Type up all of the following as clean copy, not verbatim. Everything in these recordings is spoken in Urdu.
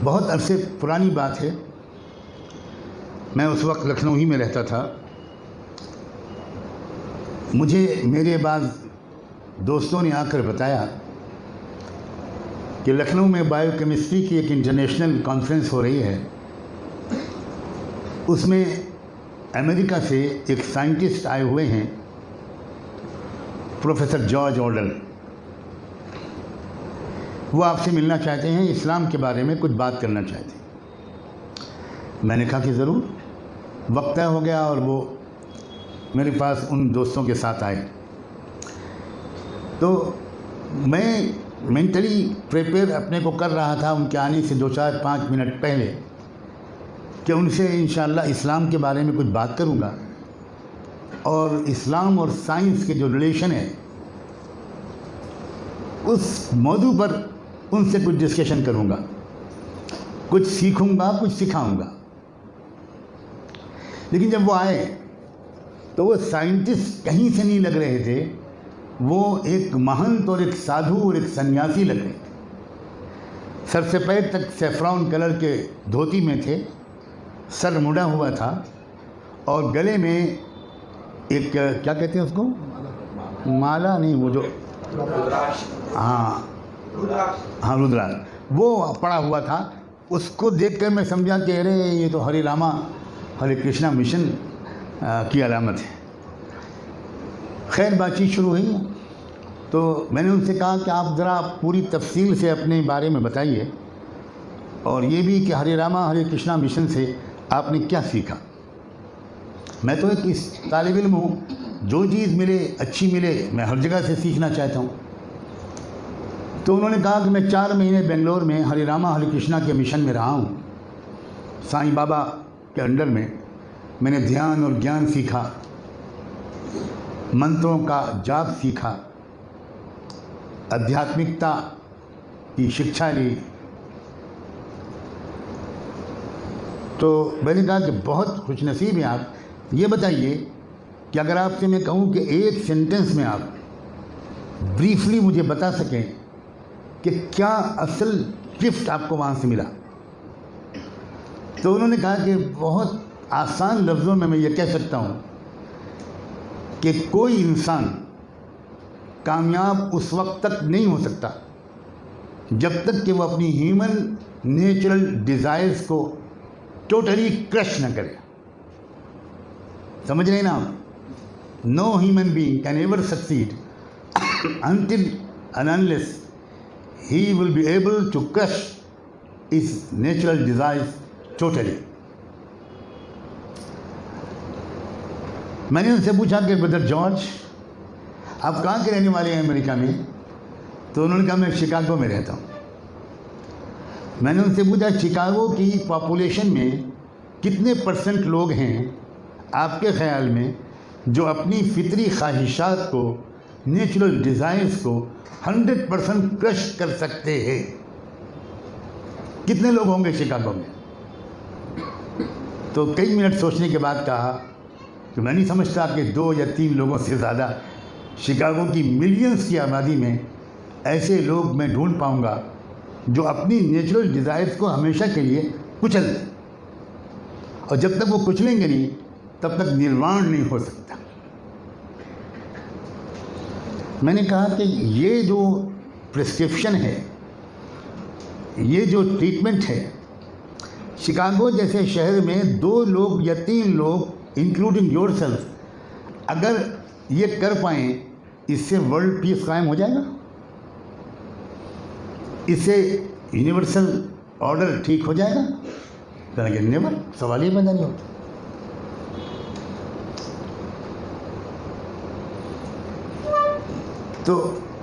بہت عرصے پرانی بات ہے، میں اس وقت لکھنؤ ہی میں رہتا تھا. مجھے میرے بعض دوستوں نے آ کر بتایا کہ لکھنؤ میں بائیو کیمسٹری کی ایک انٹرنیشنل کانفرنس ہو رہی ہے. اس میں امریکہ سے ایک سائنٹسٹ آئے ہوئے ہیں، پروفیسر جارج آرڈر. وہ آپ سے ملنا چاہتے ہیں، اسلام کے بارے میں کچھ بات کرنا چاہتے ہیں. میں نے کہا کہ ضرور. وقت طے ہو گیا اور وہ میرے پاس ان دوستوں کے ساتھ آئے. تو میں مینٹلی پریپیئر اپنے کو کر رہا تھا ان کے آنے سے 2-4-5 منٹ پہلے کہ ان سے انشاءاللہ اسلام کے بارے میں کچھ بات کروں گا، اور اسلام اور سائنس کے جو ریلیشن ہے اس موضوع پر ان سے کچھ ڈسکشن کروں گا، کچھ سیکھوں گا، کچھ سکھاؤں گا. لیکن جب وہ آئے تو وہ سائنٹسٹ کہیں سے نہیں لگ رہے تھے، وہ ایک مہنت اور ایک سادھو اور ایک سنیاسی لگ رہے تھے. سر سے پیر تک سیفران کلر کے دھوتی میں تھے، سر مڑا ہوا تھا، اور گلے میں ایک کیا کہتے ہیں اس کو، مالا نہیں، وہ جو ہاں رودراکش، وہ پڑا ہوا تھا. اس کو دیکھ کر میں سمجھا کہ ارے یہ تو ہری راما ہرے کرشنا مشن کی علامت ہے. خیر بات چیت شروع ہوئی تو میں نے ان سے کہا کہ آپ ذرا پوری تفصیل سے اپنے بارے میں بتائیے، اور یہ بھی کہ ہرے راما ہرے کرشنا مشن سے آپ نے کیا سیکھا. میں تو ایک طالب علم ہوں، جو چیز ملے اچھی ملے میں ہر جگہ سے سیکھنا چاہتا ہوں. تو انہوں نے کہا کہ میں 4 مہینے بنگلور میں ہرے راما ہرے کرشنا کے مشن میں رہا ہوں. سائیں بابا کے انڈر میں نے دھیان اور گیان سیکھا، منتروں کا جاپ سیکھا، آدھیاتمکتا کی شکشا لی. تو میں نے کہا کہ بہت خوش نصیب ہیں آپ. یہ بتائیے کہ اگر آپ سے میں کہوں کہ ایک سینٹنس میں آپ بریفلی مجھے بتا سکیں کہ کیا اصل گفٹ آپ کو وہاں سے ملا. تو انہوں نے کہا کہ بہت آسان لفظوں میں یہ کہہ سکتا ہوں کہ کوئی انسان کامیاب اس وقت تک نہیں ہو سکتا جب تک کہ وہ اپنی ہیومن نیچرل ڈیزائرز کو ٹوٹلی کرش نہ کرے. سمجھ رہے ہیں نا آپ؟ No human being can ever succeed until and unless he will be able to crush his natural desires totally. میں نے ان سے پوچھا کہ برادر جارج آپ کہاں کے رہنے والے ہیں امریکہ میں؟ تو انہوں نے کہا میں شکاگو میں رہتا ہوں. میں نے ان سے پوچھا شکاگو کی پاپولیشن میں کتنے % لوگ ہیں آپ کے خیال میں جو اپنی فطری خواہشات کو، نیچرل ڈیزائرز کو 100% کرش کر سکتے ہیں؟ کتنے لوگ ہوں گے شکاگو میں؟ تو کئی منٹ سوچنے کے بعد کہا کہ میں نہیں سمجھتا کہ 2 یا 3 لوگوں سے زیادہ شکاگو کی ملینز کی آبادی میں ایسے لوگ میں ڈھونڈ پاؤں گا جو اپنی نیچرل ڈیزائرز کو ہمیشہ کے لیے کچل دیں، اور جب تک وہ کچلیں گے نہیں تب تک نروان نہیں ہو سکتا. میں نے کہا کہ یہ جو پرسکرپشن ہے، یہ جو ٹریٹمنٹ ہے، شکاگو جیسے شہر میں 2 لوگ یا 3 لوگ انکلوڈنگ یور سیلف اگر یہ کر پائیں، اس سے ورلڈ پیس قائم ہو جائے گا، اس سے یونیورسل آرڈر ٹھیک ہو جائے گا. کہ نیور، سوال ہی پیدا نہیں ہوتا. تو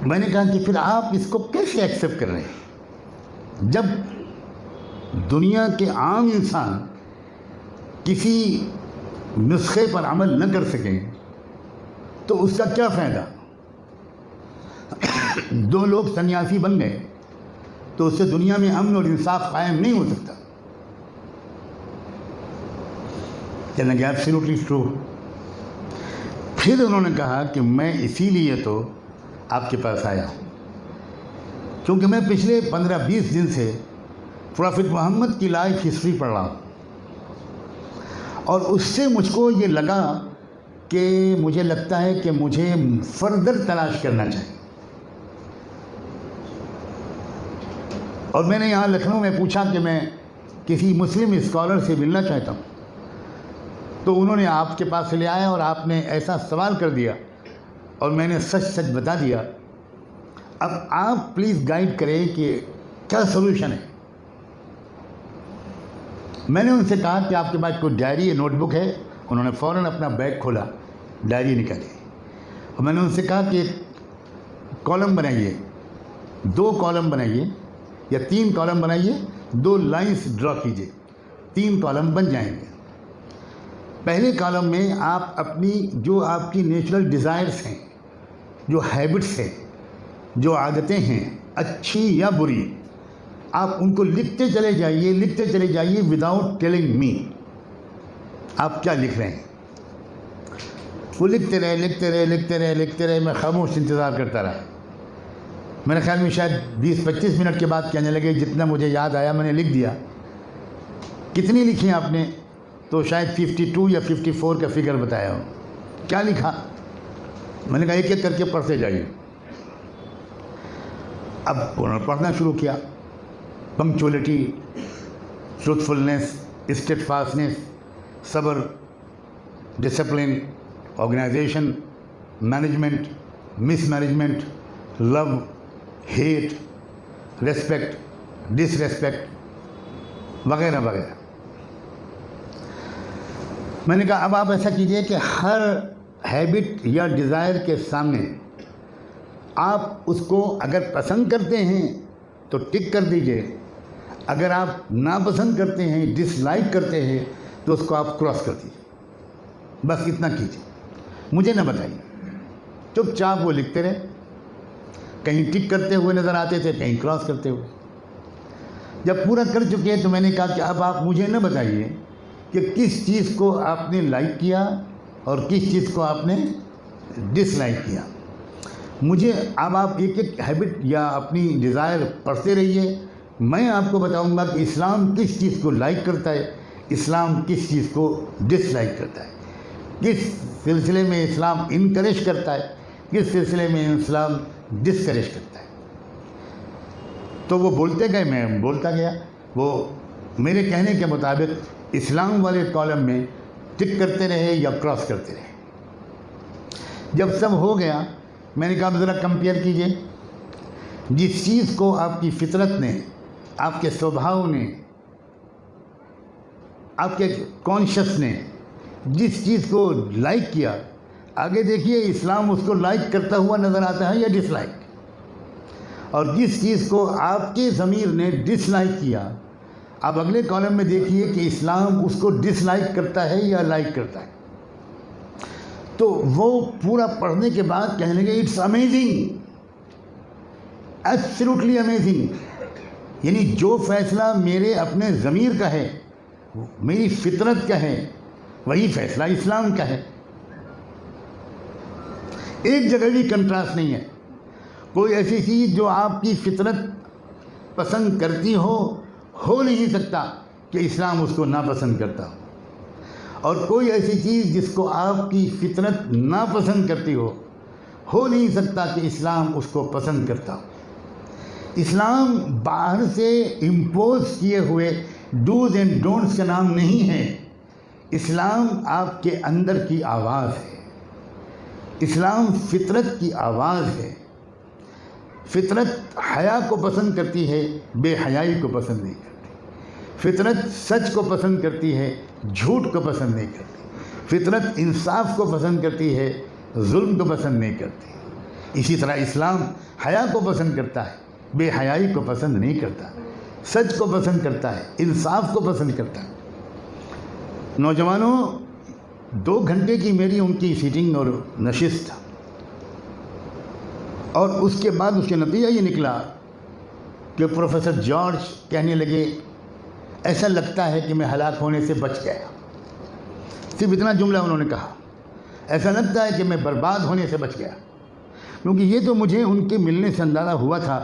میں نے کہا کہ پھر آپ اس کو کیسے ایکسیپٹ کر رہے ہیں جب دنیا کے عام انسان کسی نسخے پر عمل نہ کر سکیں تو اس کا کیا فائدہ؟ 2 لوگ سنیاسی بن گئے تو اس سے دنیا میں امن اور انصاف قائم نہیں ہو سکتا. کہنے لگے ایبسلیوٹلی ٹرو. پھر انہوں نے کہا کہ میں اسی لیے تو آپ کے پاس آیا ہوں کیونکہ میں پچھلے 15-20 دن سے پروفٹ محمد کی لائف ہسٹری پڑھ رہا ہوں، اور اس سے مجھ کو یہ لگا کہ مجھے لگتا ہے کہ مجھے فردر تلاش کرنا چاہیے. اور میں نے یہاں لکھنؤ میں پوچھا کہ میں کسی مسلم اسکالر سے ملنا چاہتا ہوں، تو انہوں نے آپ کے پاس لے آیا اور آپ نے ایسا سوال کر دیا اور میں نے سچ سچ بتا دیا. اب آپ پلیز گائیڈ کریں کہ کیا سولوشن ہے. میں نے ان سے کہا کہ آپ کے پاس کوئی ڈائری یا نوٹ بک ہے؟ انہوں نے فوراً اپنا بیگ کھولا، ڈائری نکالی، اور میں نے ان سے کہا کہ کالم بنائیے، 2 کالم بنائیے یا 3 کالم بنائیے، 2 لائنس ڈرا کیجیے، 3 کالم بن جائیں گے. پہلے کالم میں آپ اپنی جو آپ کی نیچرل ڈیزائرس ہیں، جو ہیبٹس ہیں، جو عادتیں ہیں اچھی یا بری، آپ ان کو لکھتے چلے جائیے وداؤٹ ٹیلنگ می آپ کیا لکھ رہے ہیں. وہ لکھتے رہے. میں خاموش انتظار کرتا رہا. میرے خیال میں شاید 20-25 منٹ کے بعد کہنے لگے جتنا مجھے یاد آیا میں نے لکھ دیا. کتنی لکھی آپ نے؟ تو شاید 52 یا 54 کا فگر بتایا ہو. کیا لکھا؟ میں نے کہا ایک ایک کر کے پڑھتے جائیے. اب انہوں نے پڑھنا شروع کیا. پنکچولیٹی، ٹروتھفلنس، اسٹیڈفاسٹنس، صبر، ڈسپلن، آرگنائزیشن، مینجمنٹ، مس مینجمنٹ، لو، ہیٹ، ریسپیکٹ، ڈس ریسپیکٹ وغیرہ وغیرہ. میں نے کہا اب آپ ایسا کیجئے کہ ہر ہیبٹ یا ڈیزائر کے سامنے آپ اس کو اگر پسند کرتے ہیں تو ٹک کر دیجئے، اگر آپ ناپسند کرتے ہیں، ڈس لائک کرتے ہیں، تو اس کو آپ کراس کر دیجئے. بس اتنا کیجئے، مجھے نہ بتائیے. چپ چاپ وہ لکھتے رہے. کہیں ٹک کرتے ہوئے نظر آتے تھے، کہیں کراس کرتے ہوئے. جب پورا کر چکے تو میں نے کہا کہ اب آپ مجھے نہ بتائیے کہ کس چیز کو آپ نے لائک کیا اور کس چیز کو آپ نے ڈس لائک کیا. مجھے اب آپ ایک ایک ہیبٹ یا اپنی ڈیزائر پڑھتے رہیے. میں آپ کو بتاؤں گا کہ اسلام کس چیز کو لائک کرتا ہے، اسلام کس چیز کو ڈس لائک کرتا ہے، کس سلسلے میں اسلام انکریج کرتا ہے، کس سلسلے میں اسلام ڈسکریج کرتا ہے. تو وہ بولتے گئے، میں بولتا گیا. وہ میرے کہنے کے مطابق اسلام والے کالم میں ٹک کرتے رہے یا کراس کرتے رہے. جب سب ہو گیا میں نے کہا ذرا کمپیئر کیجئے. جس چیز کو آپ کی فطرت نے، آپ کے سوبھاؤ نے، آپ کے کانشس نے جس چیز کو لائک کیا، آگے دیکھیے اسلام اس کو لائک کرتا ہوا نظر آتا ہے یا ڈس لائک. اور جس چیز کو آپ کے ضمیر نے ڈس لائک کیا، آپ اگلے کالم میں دیکھیے کہ اسلام اس کو ڈس لائک کرتا ہے یا لائک کرتا ہے. تو وہ پورا پڑھنے کے بعد کہنے لگے اٹس امیزنگ، ایبسلیوٹلی امیزنگ. یعنی جو فیصلہ میرے اپنے ضمیر کا ہے، میری فطرت کا ہے، وہی فیصلہ اسلام کا ہے. ایک جگہ بھی کنٹراسٹ نہیں ہے. کوئی ایسی چیز جو آپ کی فطرت پسند کرتی ہو نہیں سکتا کہ اسلام اس کو ناپسند کرتا ہو، اور کوئی ایسی چیز جس کو آپ کی فطرت ناپسند کرتی ہو نہیں سکتا کہ اسلام اس کو پسند کرتا ہو. اسلام باہر سے امپوز کیے ہوئے ڈوز اینڈ ڈونٹس کا نام نہیں ہے. اسلام آپ کے اندر کی آواز ہے. اسلام فطرت کی آواز ہے. فطرت حیا کو پسند کرتی ہے، بے حیائی کو پسند نہیں کرتی. فطرت سچ کو پسند کرتی ہے، جھوٹ کو پسند نہیں کرتی. فطرت انصاف کو پسند کرتی ہے، ظلم کو پسند نہیں کرتی. اسی طرح اسلام حیا کو پسند کرتا ہے، بے حیائی کو پسند نہیں کرتا. سچ کو پسند کرتا ہے، انصاف کو پسند کرتا ہے. نوجوانوں، 2 گھنٹے کی میری ان کی سیٹنگ اور نشست تھا، اور اس کے بعد اس کے نتیجہ یہ نکلا کہ پروفیسر جارج کہنے لگے ایسا لگتا ہے کہ میں ہلاک ہونے سے بچ گیا. صرف اتنا جملہ انہوں نے کہا، ایسا لگتا ہے کہ میں برباد ہونے سے بچ گیا. کیونکہ یہ تو مجھے ان کے ملنے سے اندازہ ہوا تھا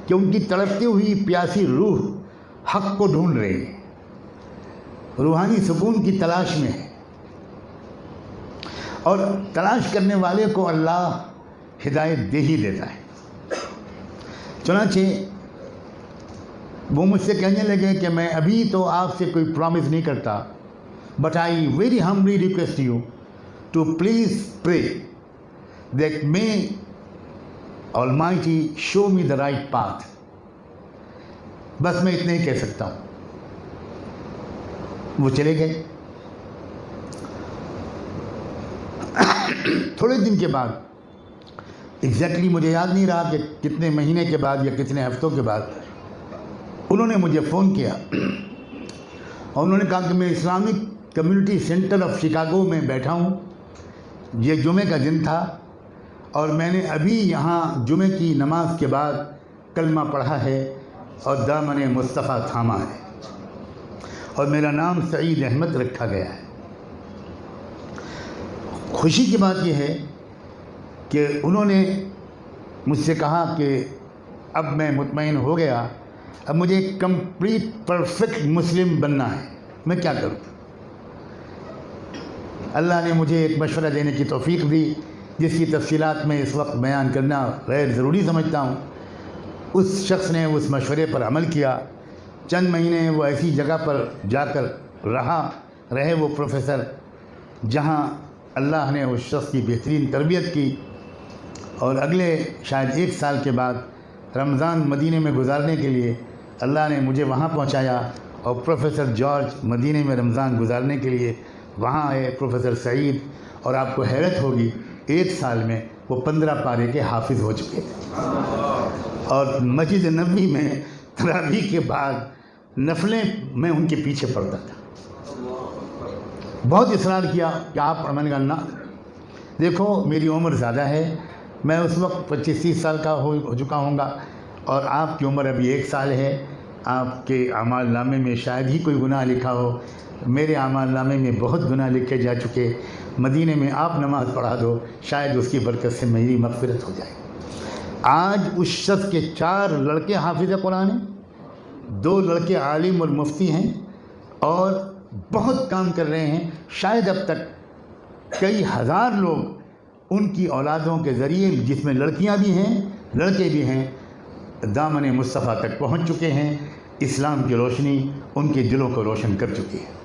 کہ ان کی تڑپتی ہوئی پیاسی روح حق کو ڈھونڈ رہے ہیں، روحانی سکون کی تلاش میں ہے، اور تلاش کرنے والے کو اللہ ہدایت دے ہی دیتا ہے۔ چنانچہ وہ مجھ سے کہنے لگے کہ میں ابھی تو آپ سے کوئی پرامس نہیں کرتا، but I very humbly request you to please pray that may Almighty show me the right path۔ بس میں اتنے ہی کہہ سکتا ہوں۔ وہ چلے گئے۔ تھوڑے دن کے بعد، ایگزیکٹلی مجھے یاد نہیں رہا کہ کتنے مہینے کے بعد یا کتنے ہفتوں کے بعد، انہوں نے مجھے فون کیا اور انہوں نے کہا کہ میں Islamic community centre of Chicago میں بیٹھا ہوں، یہ جمعے کا دن تھا اور میں نے ابھی یہاں جمعے کی نماز کے بعد کلمہ پڑھا ہے اور دامن مصطفیٰ تھاما ہے، اور میرا نام سعید احمد رکھا گیا ہے۔ خوشی کی بات یہ ہے کہ انہوں نے مجھ سے کہا کہ اب میں مطمئن ہو گیا، اب مجھے ایک کمپلیٹ پرفیکٹ مسلم بننا ہے، میں کیا کروں؟ اللہ نے مجھے ایک مشورہ دینے کی توفیق دی، جس کی تفصیلات میں اس وقت بیان کرنا غیر ضروری سمجھتا ہوں۔ اس شخص نے اس مشورے پر عمل کیا، چند مہینے وہ ایسی جگہ پر جا کر رہے وہ پروفیسر جہاں اللہ نے اس شخص کی بہترین تربیت کی، اور اگلے شاید 1 سال کے بعد رمضان مدینے میں گزارنے کے لیے اللہ نے مجھے وہاں پہنچایا، اور پروفیسر جارج مدینے میں رمضان گزارنے کے لیے وہاں آئے پروفیسر سعید، اور آپ کو حیرت ہوگی 1 سال میں وہ 15 پارے کے حافظ ہو چکے تھے، اور مسجد نبوی میں تراویح کے بعد نفلیں میں ان کے پیچھے پڑھتا تھا۔ بہت اصرار کیا کہ آپ، میں نے کہا نہ، دیکھو میری عمر زیادہ ہے، میں اس وقت 25-30 سال کا ہو چکا ہوں گا، اور آپ کی عمر ابھی 1 سال ہے، آپ کے اعمال نامے میں شاید ہی کوئی گناہ لکھا ہو، میرے اعمال نامے میں بہت گناہ لکھے جا چکے، مدینے میں آپ نماز پڑھا دو، شاید اس کی برکت سے میری مغفرت ہو جائے۔ آج اس شخص کے 4 لڑکے حافظ قرآن ہیں، 2 لڑکے عالم اور مفتی ہیں، اور بہت کام کر رہے ہیں۔ شاید اب تک کئی ہزار لوگ ان کی اولادوں کے ذریعے، جس میں لڑکیاں بھی ہیں لڑکے بھی ہیں، دامن مصطفیٰ تک پہنچ چکے ہیں۔ اسلام کی روشنی ان کے دلوں کو روشن کر چکی ہے۔